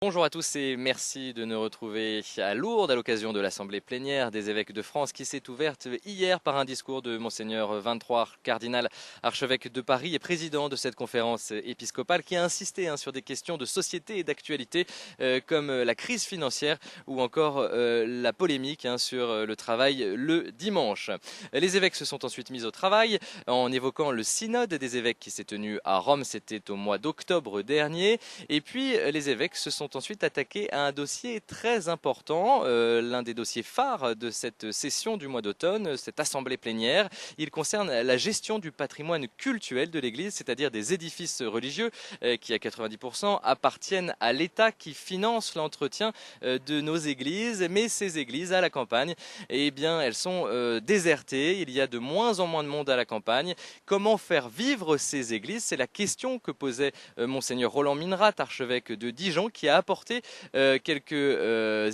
Bonjour à tous et merci de nous retrouver à Lourdes à l'occasion de l'Assemblée plénière des évêques de France qui s'est ouverte hier par un discours de Monseigneur 23, cardinal archevêque de Paris et président de cette conférence épiscopale qui a insisté sur des questions de société et d'actualité comme la crise financière ou encore la polémique sur le travail le dimanche. Les évêques se sont ensuite mis au travail en évoquant le synode des évêques qui s'est tenu à Rome, c'était au mois d'octobre dernier, et puis les évêques se sont ensuite attaqué à un dossier très important, l'un des dossiers phares de cette session du mois d'automne, cette assemblée plénière. Il concerne la gestion du patrimoine cultuel de l'Église, c'est-à-dire des édifices religieux qui à 90% appartiennent à l'État qui finance l'entretien de nos églises. Mais ces églises à la campagne, eh bien, elles sont désertées, il y a de moins en moins de monde à la campagne. Comment faire vivre ces églises? C'est la question que posait Monseigneur Roland Minnerat, archevêque de Dijon, qui a apporté quelques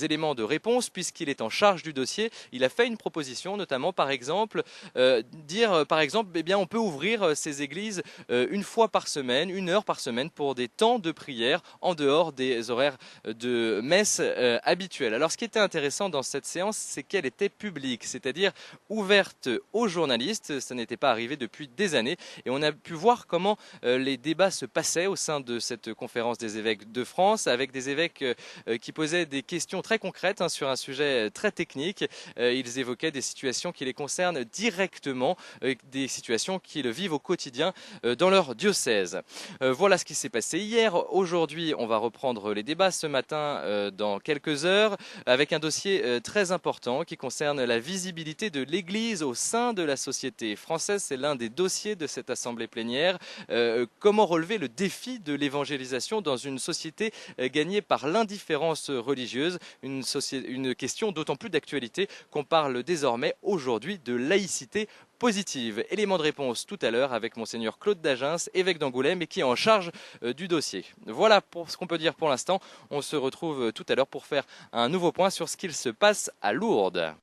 éléments de réponse puisqu'il est en charge du dossier. Il a fait une proposition, notamment par exemple, eh bien, on peut ouvrir ces églises une fois par semaine, 1 heure par semaine pour des temps de prière en dehors des horaires de messe habituels. Alors ce qui était intéressant dans cette séance, c'est qu'elle était publique, c'est-à-dire ouverte aux journalistes. Ça n'était pas arrivé depuis des années et on a pu voir comment les débats se passaient au sein de cette conférence des évêques de France, avec des évêques qui posaient des questions très concrètes sur un sujet très technique. Ils évoquaient des situations qui les concernent directement, des situations qu'ils vivent au quotidien dans leur diocèse. Voilà ce qui s'est passé hier. Aujourd'hui, on va reprendre les débats ce matin dans quelques heures avec un dossier très important qui concerne la visibilité de l'Église au sein de la société française. C'est l'un des dossiers de cette assemblée plénière. Comment relever le défi de l'évangélisation dans une société gagnée par l'indifférence religieuse, une question d'autant plus d'actualité qu'on parle désormais aujourd'hui de laïcité positive. Élément de réponse tout à l'heure avec Monseigneur Claude Dagens, évêque d'Angoulême et qui est en charge du dossier. Voilà pour ce qu'on peut dire pour l'instant. On se retrouve tout à l'heure pour faire un nouveau point sur ce qu'il se passe à Lourdes.